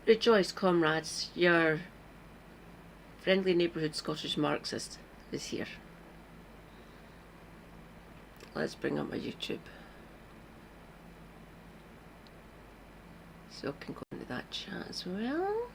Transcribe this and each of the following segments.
Rejoice, comrades, your friendly neighbourhood Scottish Marxist is here. Let's bring up my YouTube so I can go into that chat as well.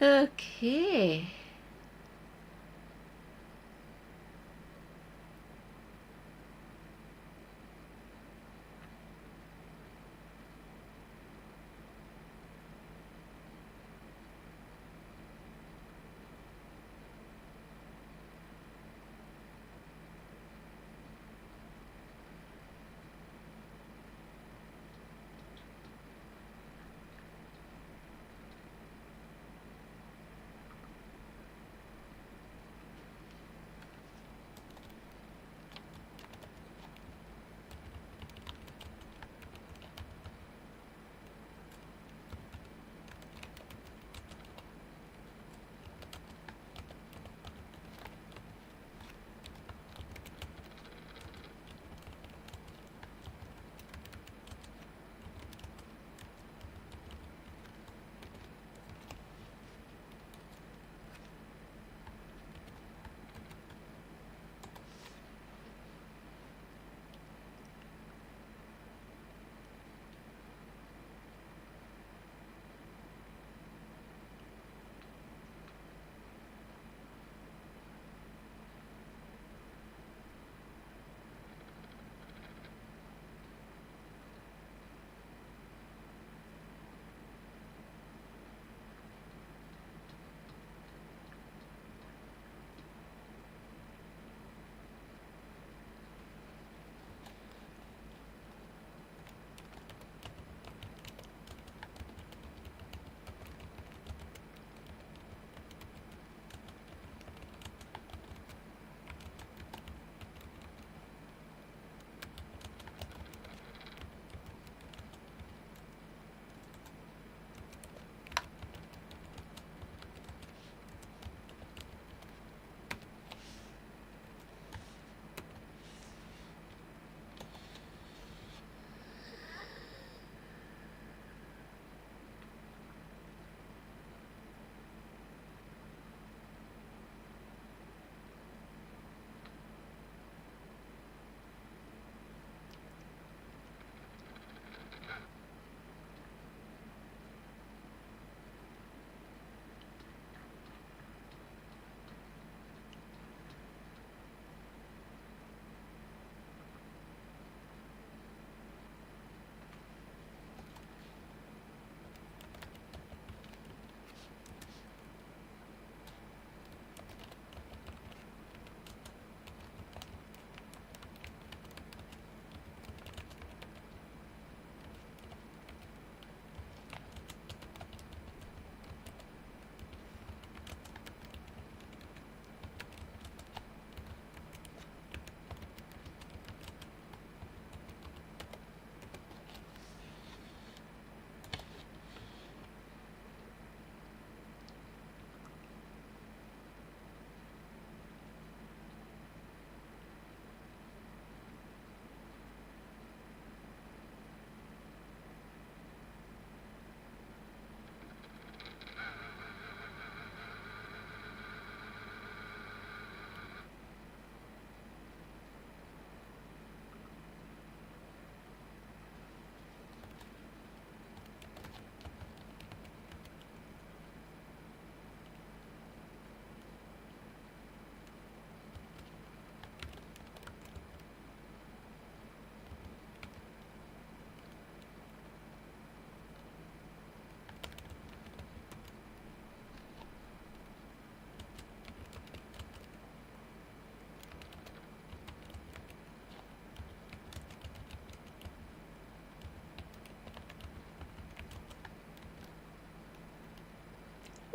Okay.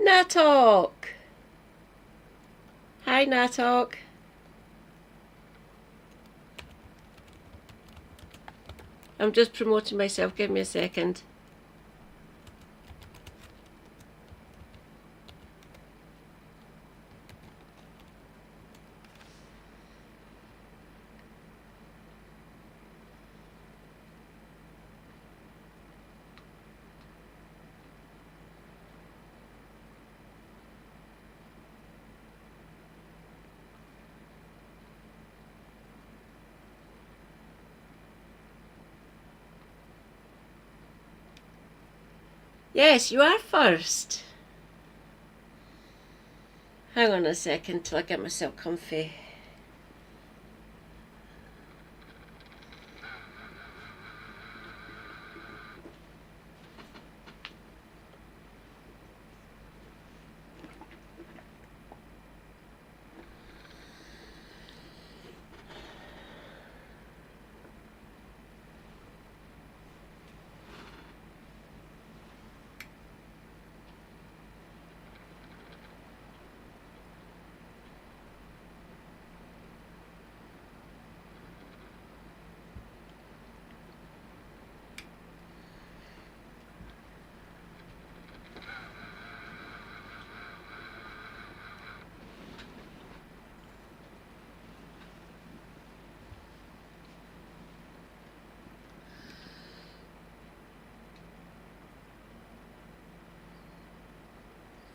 Natok! Hi, Natok. I'm just promoting myself. Give me a second. Yes, you are first. Hang on a second till I get myself comfy.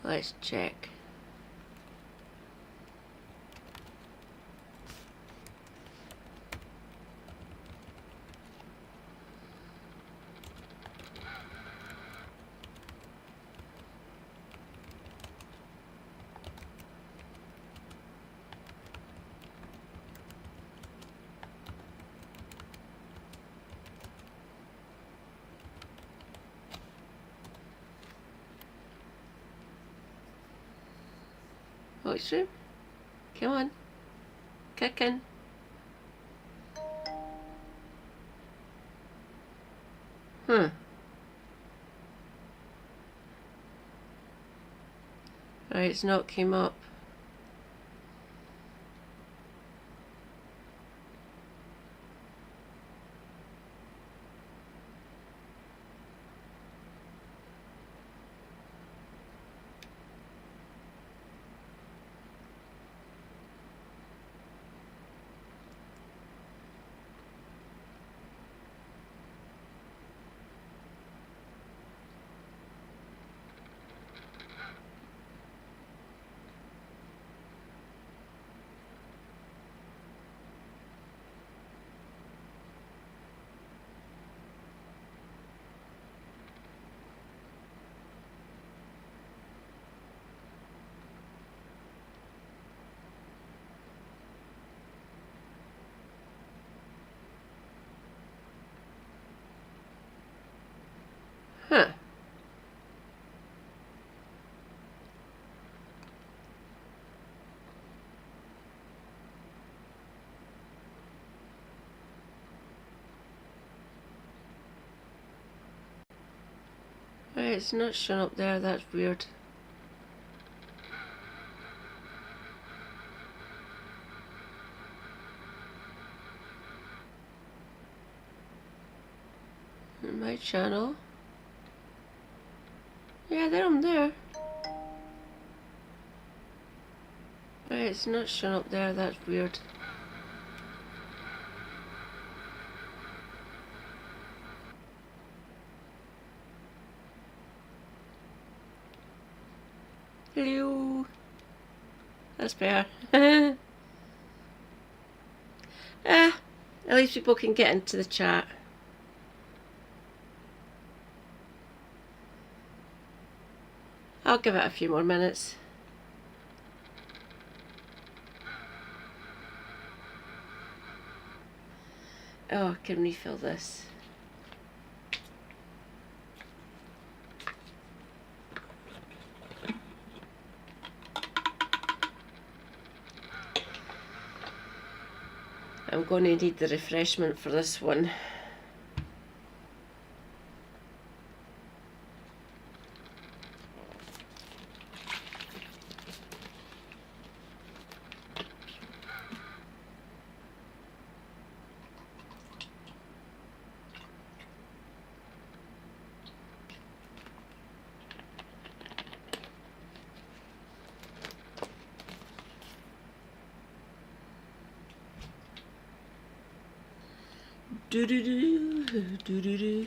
Let's check. What's room? Come on. Kick in. Right, it's not came up. Huh. Right, it's not showing up there. That's weird. In my channel. Yeah, there I'm there. Right, it's not showing up there. That's weird. Hello. That's better. At least people can get into the chat. I'll give it a few more minutes. Oh, I can refill this. I'm going to need the refreshment for this one. Do do do do do do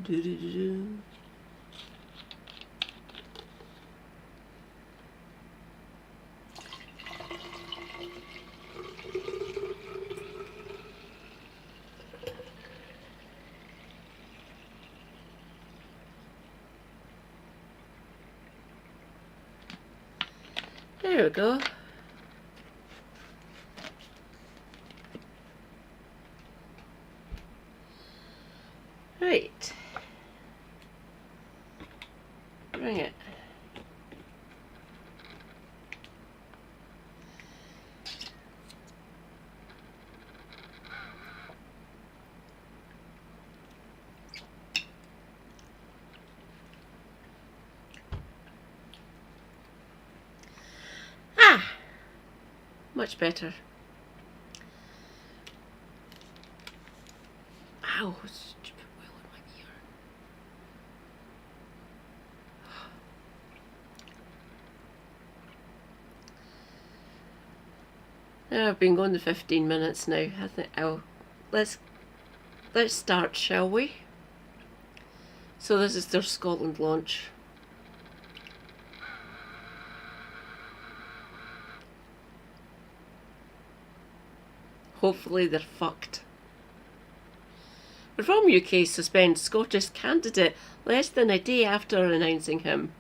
do do do. There we go. Right. Bring it. Ah! Much better. Ow, stupid wheel in my ear. I've been going to 15 minutes now. I think let's start, shall we? So this is their Scotland launch. Hopefully they're fucked. Reform UK suspends Scottish candidate less than a day after announcing him.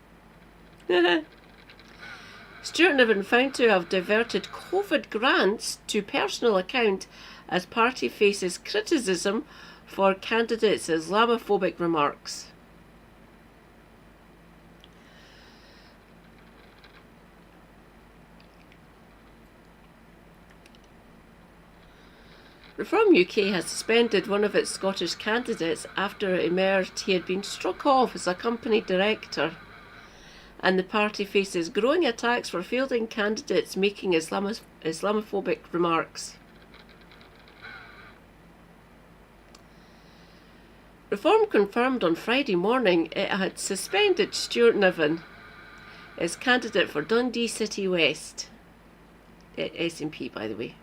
Stuart Niven found to have diverted COVID grants to personal account as party faces criticism for candidate's Islamophobic remarks. Reform UK has suspended one of its Scottish candidates after it emerged he had been struck off as a company director, and the party faces growing attacks for fielding candidates making Islamophobic remarks. Reform confirmed on Friday morning it had suspended Stuart Niven as candidate for Dundee City West, SNP by the way,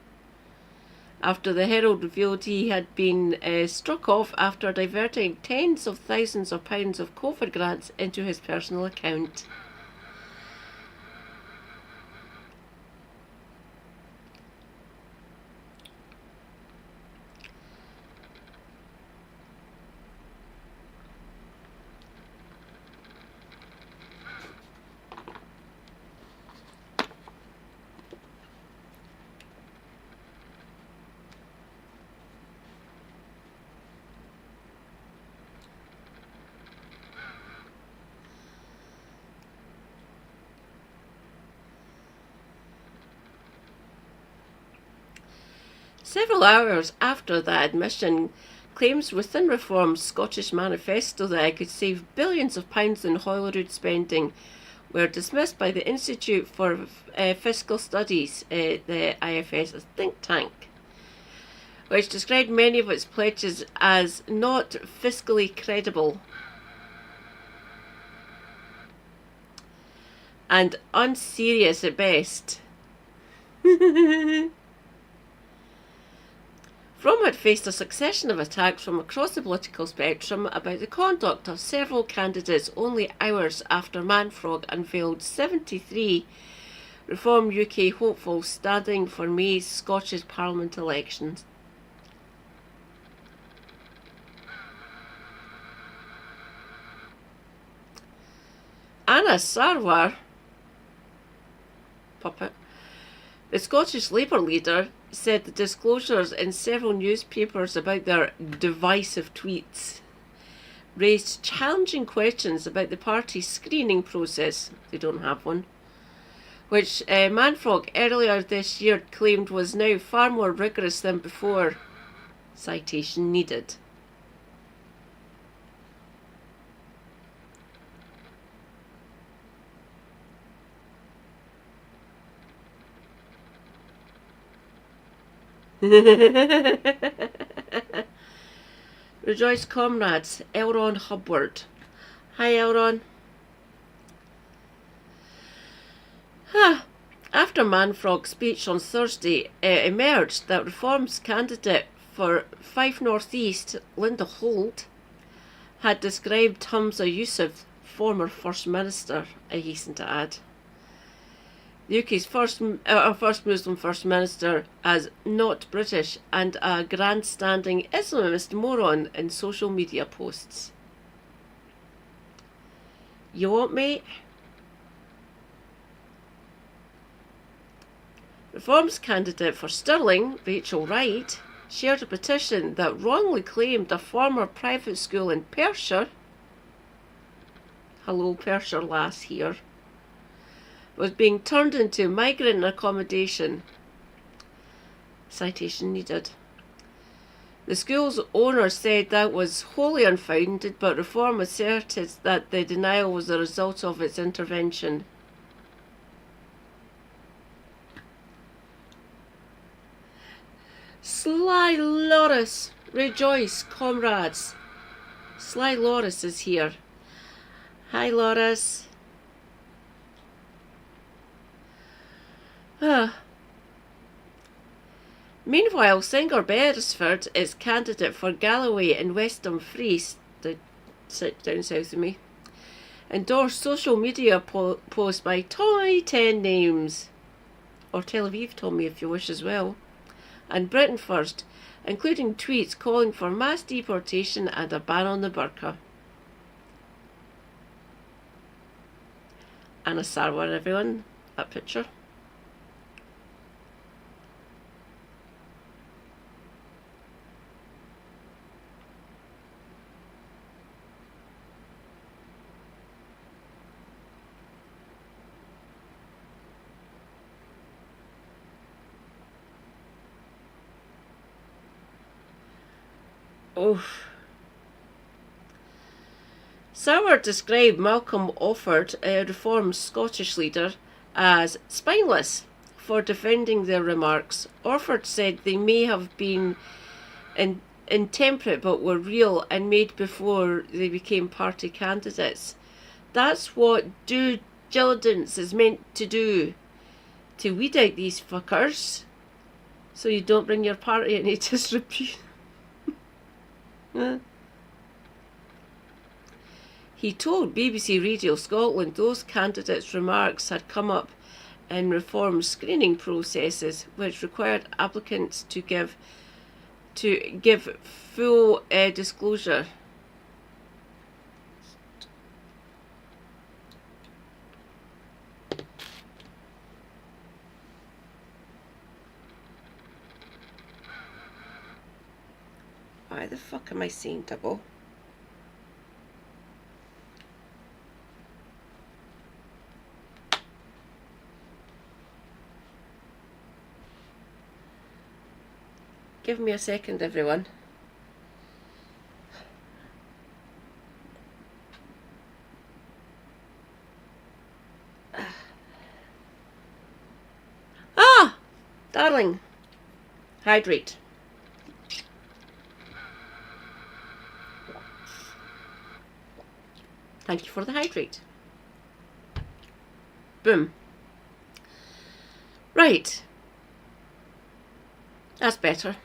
after the Herald revealed he had been struck off after diverting tens of thousands of pounds of COVID grants into his personal account. Several hours after that admission, claims within Reform's Scottish manifesto that it could save billions of pounds in Holyrood spending were dismissed by the Institute for Fiscal Studies, the IFS, a think tank, which described many of its pledges as not fiscally credible and unserious at best. Fromm had faced a succession of attacks from across the political spectrum about the conduct of several candidates only hours after Manfrog unveiled 73 Reform UK hopefuls standing for May's Scottish Parliament elections. Anna Sarwar, puppet, the Scottish Labour leader, said the disclosures in several newspapers about their divisive tweets raised challenging questions about the party's screening process. They don't have one. Which Manfrog earlier this year claimed was now far more rigorous than before. Citation needed. Rejoice comrades, Elron Hubward. Hi Elron. After Manfrog's speech on Thursday, it emerged that Reform's candidate for Fife North East, Linda Holt, had described Hamza Yusuf, former First Minister, I hasten to add, the UK's first Muslim First Minister, as not British and a grandstanding Islamist moron in social media posts. You want, mate? Reform's candidate for Stirling, Rachel Wright, shared a petition that wrongly claimed a former private school in Perthshire, hello Perthshire lass here, was being turned into migrant accommodation. Citation needed. The school's owner said that was wholly unfounded, but Reform asserted that the denial was a result of its intervention. Sly Loris, rejoice, comrades. Sly Loris is here. Hi, Loris. Meanwhile, Singer Beresford is candidate for Galloway in West Dumfries, down south of me, endorsed social media post by Toy 10 Names, or Tel Aviv Tommy if you wish as well, and Britain First, including tweets calling for mass deportation and a ban on the burqa. Anna Sarwar, everyone, that picture. Oh. Sauer described Malcolm Offord, a Reform Scottish leader, as spineless for defending their remarks. Offord said they may have been intemperate but were real and made before they became party candidates. That's what due diligence is meant to do, to weed out these fuckers so you don't bring your party into disrepute. He told BBC Radio Scotland those candidates' remarks had come up in Reform screening processes, which required applicants to give full disclosure. Why the fuck am I seeing double? Give me a second, everyone. Ah! Darling. Hydrate. Thank you for the hydrate. Boom. Right. That's better.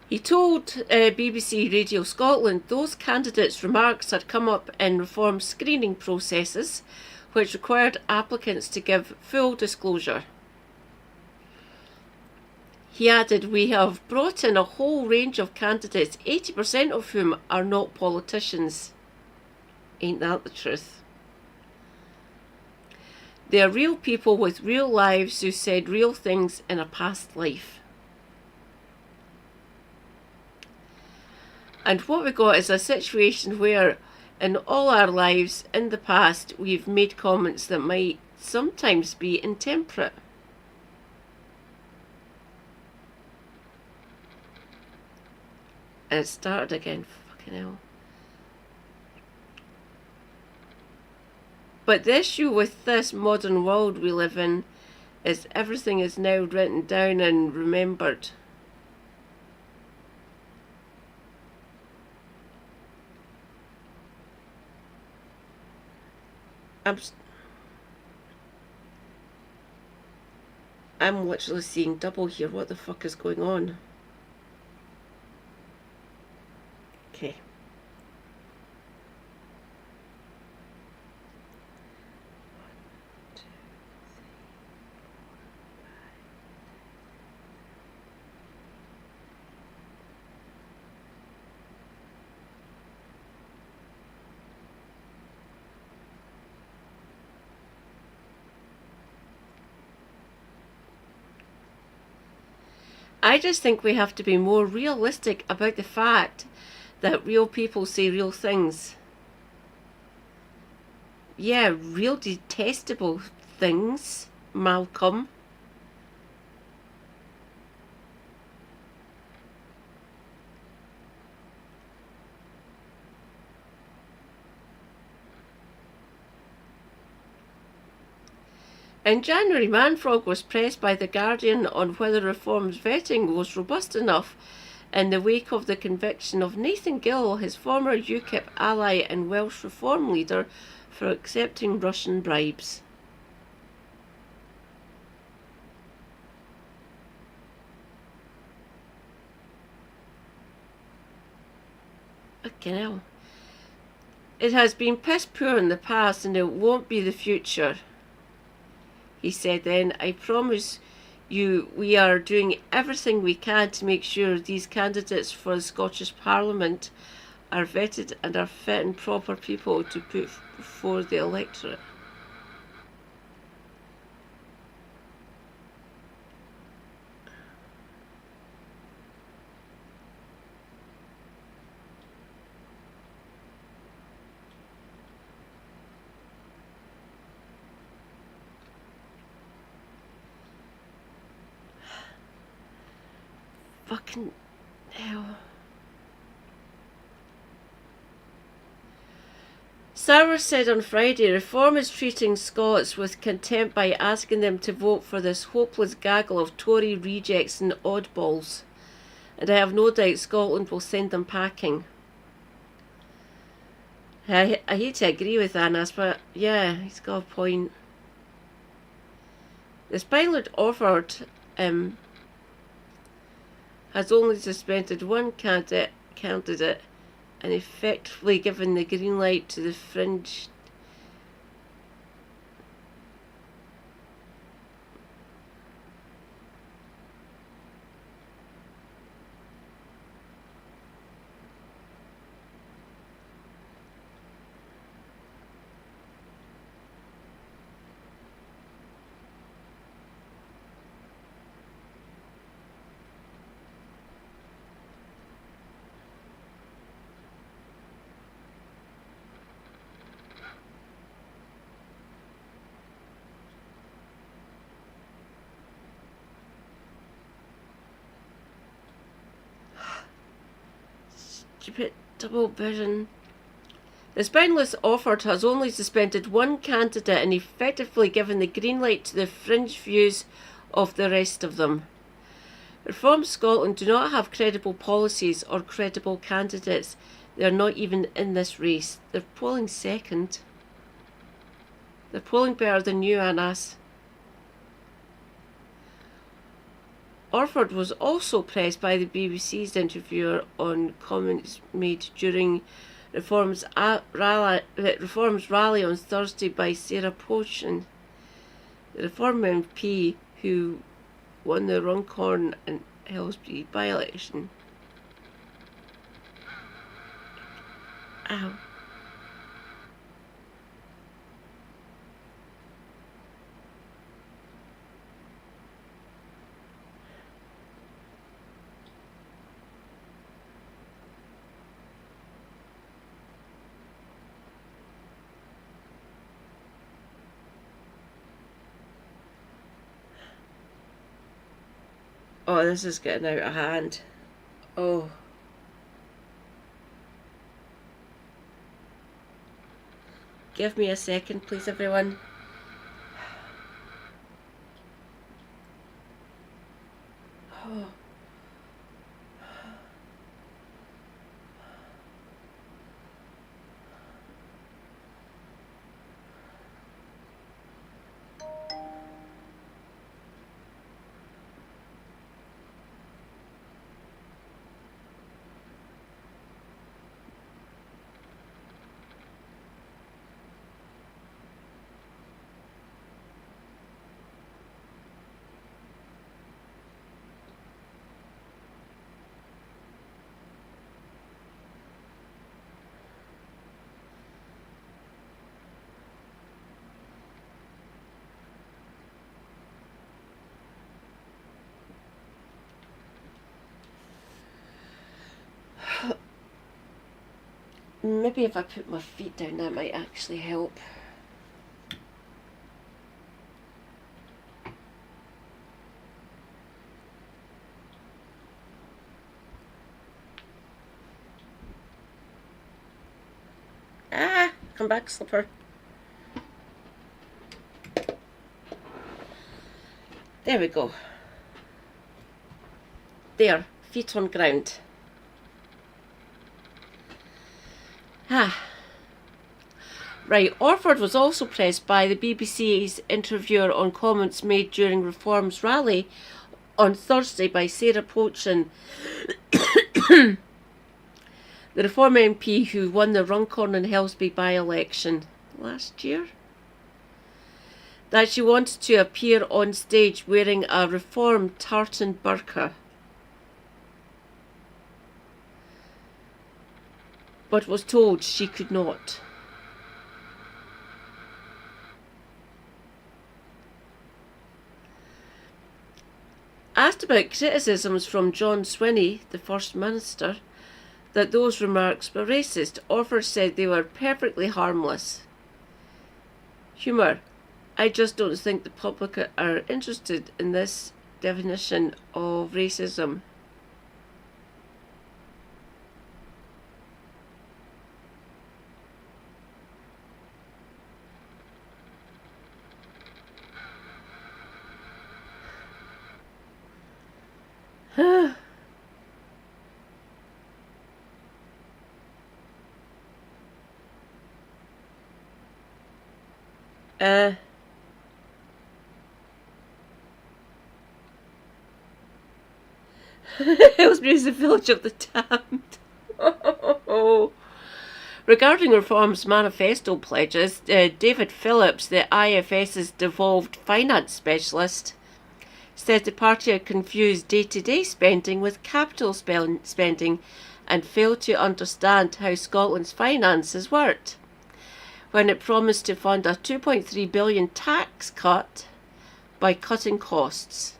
He told BBC Radio Scotland those candidates' remarks had come up in Reform screening processes, which required applicants to give full disclosure. He added, "We have brought in a whole range of candidates, 80% of whom are not politicians." Ain't that the truth? They are real people with real lives who said real things in a past life. And what we got is a situation where in all our lives in the past we've made comments that might sometimes be intemperate. And it started again, fucking hell. But the issue with this modern world we live in is everything is now written down and remembered. I'm literally seeing double here. What the fuck is going on? I just think we have to be more realistic about the fact that real people say real things. Yeah, real detestable things, Malcolm. In January, Manfrog was pressed by The Guardian on whether Reform's vetting was robust enough in the wake of the conviction of Nathan Gill, his former UKIP ally and Welsh Reform leader, for accepting Russian bribes. Fucking hell. It has been piss poor in the past and it won't be the future. He said then, I promise you we are doing everything we can to make sure these candidates for the Scottish Parliament are vetted and are fit and proper people to put before the electorate. Fucking hell. Sarwar said on Friday, Reform is treating Scots with contempt by asking them to vote for this hopeless gaggle of Tory rejects and oddballs. And I have no doubt Scotland will send them packing. I hate to agree with Anas, but yeah, he's got a point. The pilot offered has only suspended one candidate and effectively given the green light to the fringe. Stupid double vision. The spineless offered has only suspended one candidate and effectively given the green light to the fringe views of the rest of them. Reform Scotland do not have credible policies or credible candidates. They are not even in this race. They're polling second. They're polling better than you, Anas. Orford was also pressed by the BBC's interviewer on comments made during Reform's rally on Thursday by Sarah Potion, the Reform MP who won the Runcorn and Hillsbury by-election. Ow. Oh, this is getting out of hand. Oh. Give me a second, please, everyone. Oh. Maybe if I put my feet down, that might actually help. Ah, come back, slipper. There we go. There, feet on ground. Right, Orford was also pressed by the BBC's interviewer on comments made during Reform's rally on Thursday by Sarah Pochin, the Reform MP who won the Runcorn and Helsby by-election last year, that she wanted to appear on stage wearing a Reform tartan burqa, but was told she could not. Asked about criticisms from John Swinney, the First Minister, that those remarks were racist, Orford said they were perfectly harmless. Humour. I just don't think the public are interested in this definition of racism. Hillsbury is the village of the damned. Regarding Reform's manifesto pledges, David Phillips, the IFS's devolved finance specialist, said the party had confused day-to-day spending with capital spending and failed to understand how Scotland's finances worked when it promised to fund a £2.3 billion tax cut by cutting costs.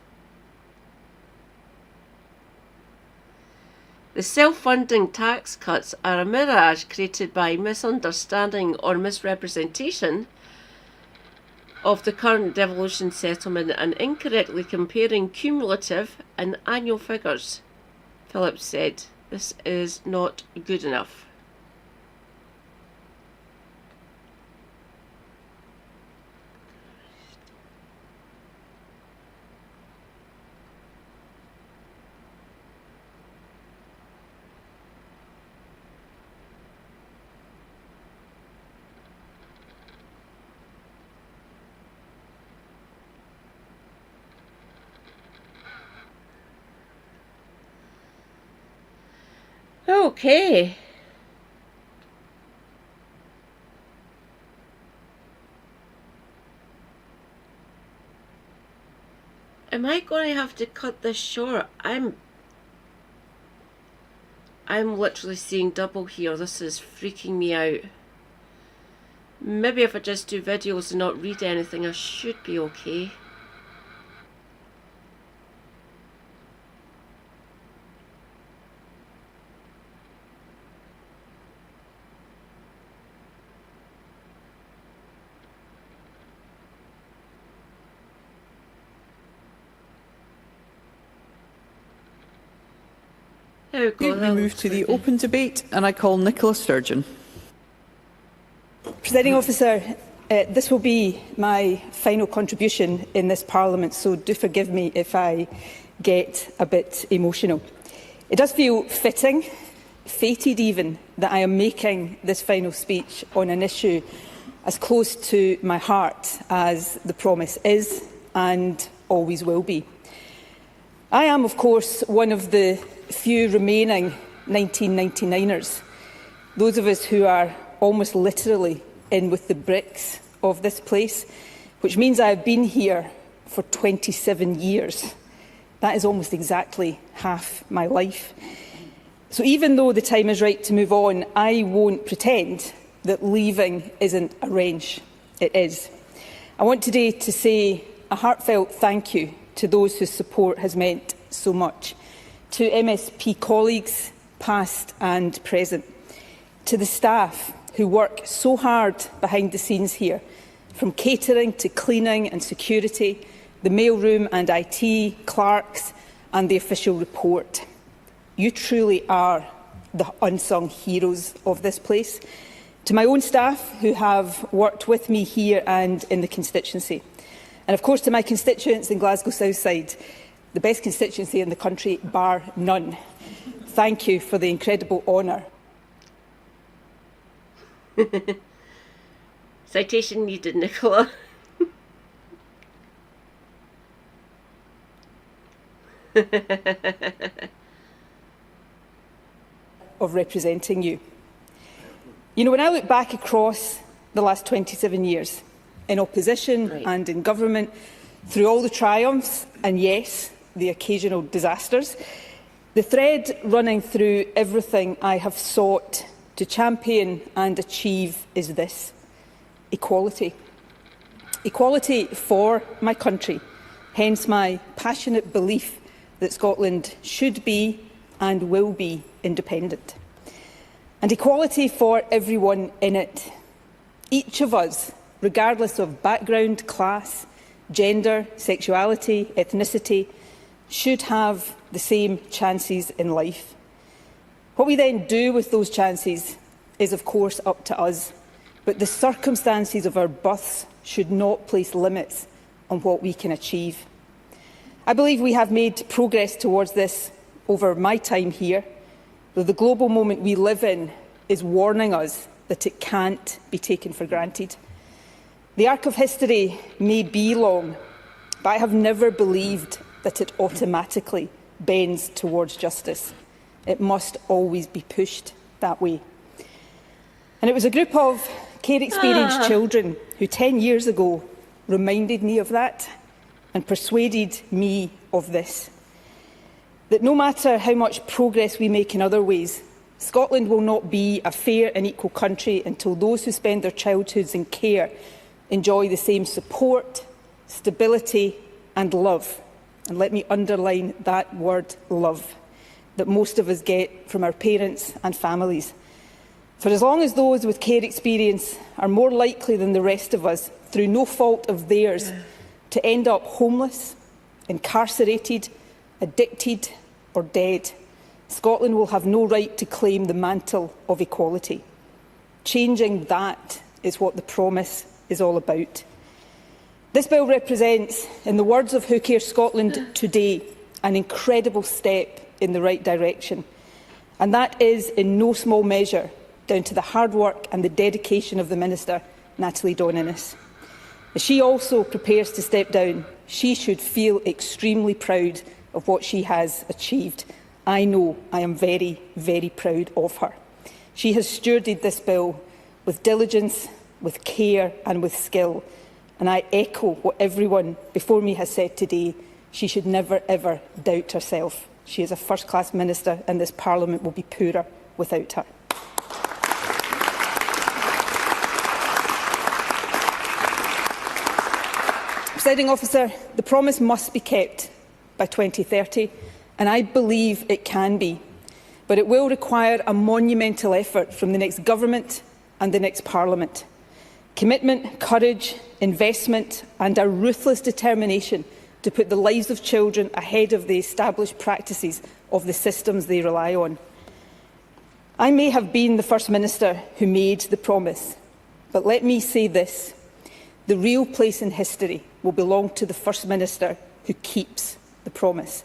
The self-funding tax cuts are a mirage created by misunderstanding or misrepresentation of the current devolution settlement and incorrectly comparing cumulative and annual figures. Phillips said, "This is not good enough." Okay. Am I going to have to cut this short? I'm literally seeing double here. This is freaking me out. Maybe if I just do videos and not read anything, I should be okay. We move to the open debate, and I call Nicola Sturgeon. Presiding Officer, this will be my final contribution in this Parliament, so do forgive me if I get a bit emotional. It does feel fitting, fated even, that I am making this final speech on an issue as close to my heart as the promise is and always will be. I am, of course, one of the few remaining 1999ers, those of us who are almost literally in with the bricks of this place, which means I have been here for 27 years. That is almost exactly half my life. So even though the time is right to move on, I won't pretend that leaving isn't a wrench. It is. I want today to say a heartfelt thank you to those whose support has meant so much, to MSP colleagues, past and present, to the staff who work so hard behind the scenes here, from catering to cleaning and security, the mailroom and IT, clerks and the official report. You truly are the unsung heroes of this place. To my own staff who have worked with me here and in the constituency. And of course to my constituents in Glasgow South Side, the best constituency in the country, bar none. Thank you for the incredible honour. Citation needed, Nicola. Of representing you. You know, when I look back across the last 27 years, in opposition and in government, through all the triumphs and, yes, the occasional disasters, the thread running through everything I have sought to champion and achieve is this: equality. Equality for my country, hence my passionate belief that Scotland should be and will be independent. And equality for everyone in it. Each of us, regardless of background, class, gender, sexuality, ethnicity, should have the same chances in life. What we then do with those chances is, of course, up to us, but the circumstances of our births should not place limits on what we can achieve. I believe we have made progress towards this over my time here, though the global moment we live in is warning us that it can't be taken for granted. The arc of history may be long, but I have never believed that it automatically bends towards justice. It must always be pushed that way. And it was a group of care-experienced children who 10 years ago reminded me of that and persuaded me of this: that no matter how much progress we make in other ways, Scotland will not be a fair and equal country until those who spend their childhoods in care enjoy the same support, stability and love, and let me underline that word, love, that most of us get from our parents and families. For as long as those with care experience are more likely than the rest of us, through no fault of theirs, to end up homeless, incarcerated, addicted or dead, Scotland will have no right to claim the mantle of equality. Changing that is what the promise is all about. This bill represents, in the words of Who Cares Scotland today, an incredible step in the right direction. And that is in no small measure down to the hard work and the dedication of the Minister, Natalie Donniness. As she also prepares to step down, she should feel extremely proud of what she has achieved. I know I am very, very proud of her. She has stewarded this bill with diligence, with care and with skill. And I echo what everyone before me has said today. She should never, ever doubt herself. She is a first-class minister and this Parliament will be poorer without her. Presiding Officer, the promise must be kept by 2030, and I believe it can be. But it will require a monumental effort from the next government and the next Parliament. Commitment, courage, investment and a ruthless determination to put the lives of children ahead of the established practices of the systems they rely on. I may have been the First Minister who made the promise, but let me say this: the real place in history will belong to the First Minister who keeps the promise.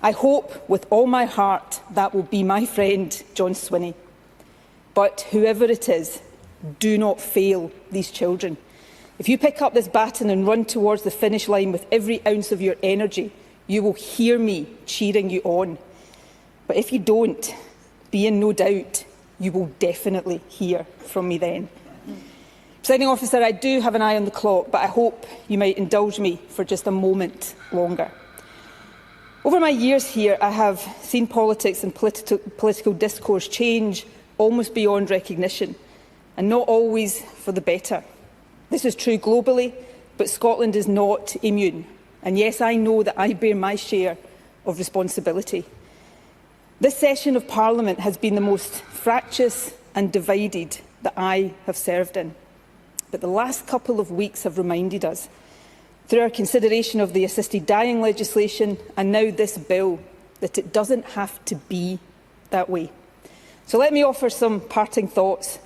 I hope with all my heart that will be my friend John Swinney. But whoever it is, do not fail these children. If you pick up this baton and run towards the finish line with every ounce of your energy, you will hear me cheering you on. But if you don't, be in no doubt, you will definitely hear from me then. Presiding Officer, I do have an eye on the clock, but I hope you might indulge me for just a moment longer. Over my years here, I have seen politics and political discourse change almost beyond recognition, and not always for the better. This is true globally, but Scotland is not immune. And yes, I know that I bear my share of responsibility. This session of Parliament has been the most fractious, and divided that I have served in. But the last couple of weeks have reminded us, through our consideration of the assisted dying legislation and now this bill, that it doesn't have to be that way. So let me offer some parting thoughts.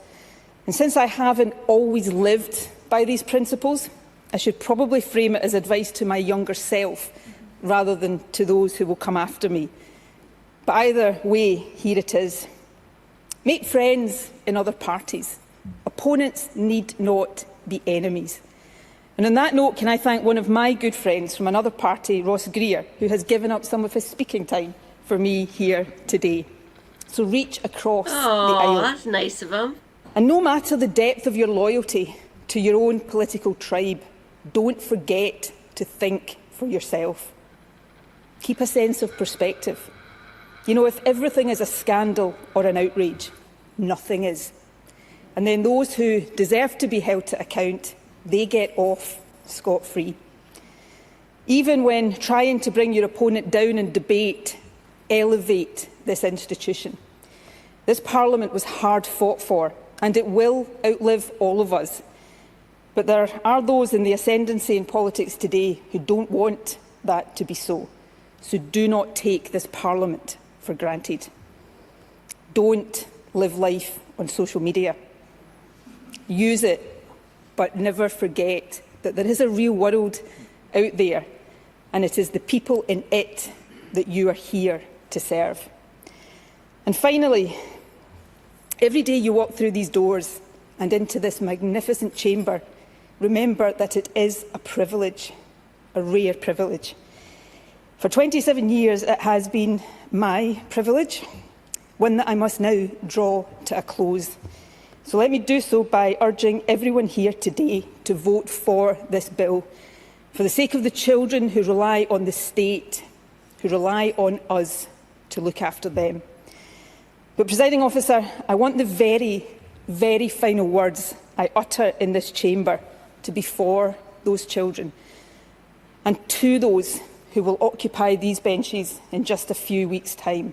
And since I haven't always lived by these principles, I should probably frame it as advice to my younger self rather than to those who will come after me. But either way, here it is. Make friends in other parties. Opponents need not be enemies. And on that note, can I thank one of my good friends from another party, Ross Greer, who has given up some of his speaking time for me here today. So reach across the aisle. That's nice of him. And no matter the depth of your loyalty to your own political tribe, don't forget to think for yourself. Keep a sense of perspective. You know, if everything is a scandal or an outrage, nothing is. And then those who deserve to be held to account, they get off scot-free. Even when trying to bring your opponent down in debate, elevate this institution. This Parliament was hard fought for, and it will outlive all of us. But there are those in the ascendancy in politics today who don't want that to be so. So do not take this Parliament for granted. Don't live life on social media. Use it, but never forget that there is a real world out there, and it is the people in it that you are here to serve. And finally, every day you walk through these doors and into this magnificent chamber, remember that it is a privilege, a rare privilege. For 27 years, it has been my privilege, one that I must now draw to a close. So let me do so by urging everyone here today to vote for this bill, for the sake of the children who rely on the state, who rely on us to look after them. But, Presiding Officer, I want the very, very final words I utter in this chamber to be for those children and to those who will occupy these benches in just a few weeks' time.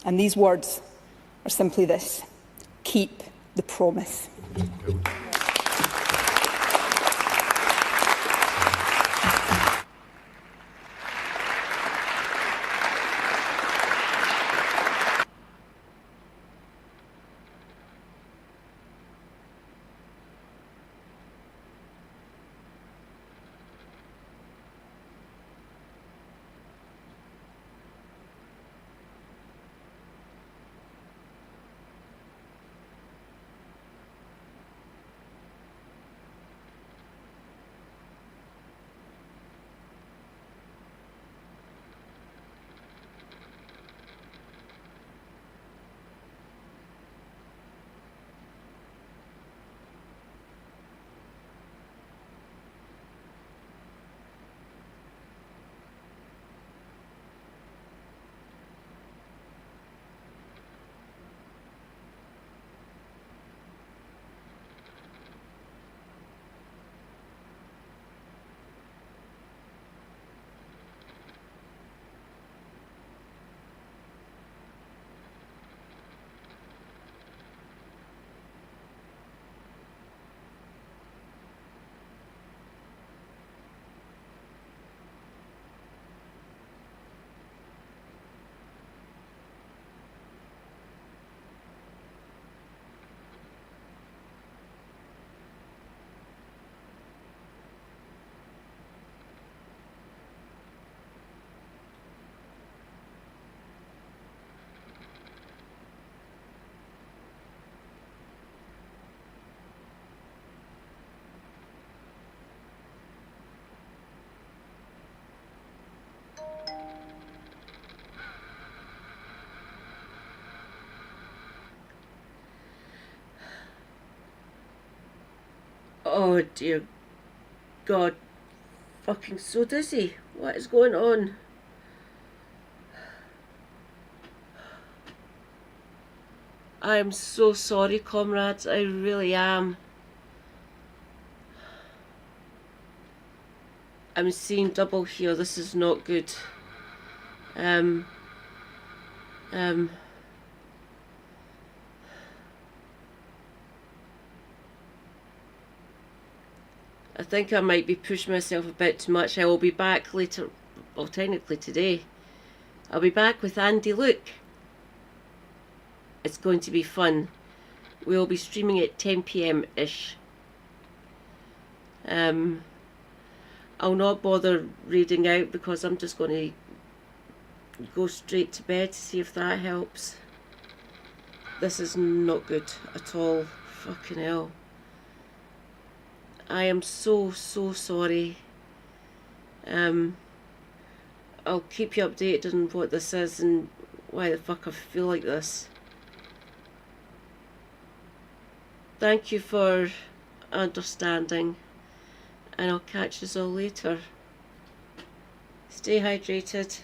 And these words are simply this: keep the promise. Oh dear God, fucking so dizzy. What is going on? I am so sorry, comrades, I really am. I'm seeing double here, this is not good. I think I might be pushing myself a bit too much. I will be back later, well, technically today. I'll be back with Andy Luke. It's going to be fun. We'll be streaming at 10 PM-ish. I'll not bother reading out because I'm just going to go straight to bed to see if that helps. This is not good at all. Fucking hell. I am so sorry. I'll keep you updated on what this is and why the fuck I feel like this. Thank you for understanding, and I'll catch you all later. Stay hydrated.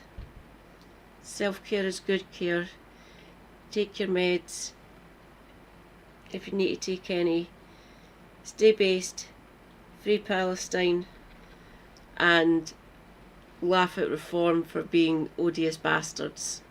Self-care is good care. Take your meds if you need to take any. Stay based. Free Palestine. And laugh at Reform for being odious bastards.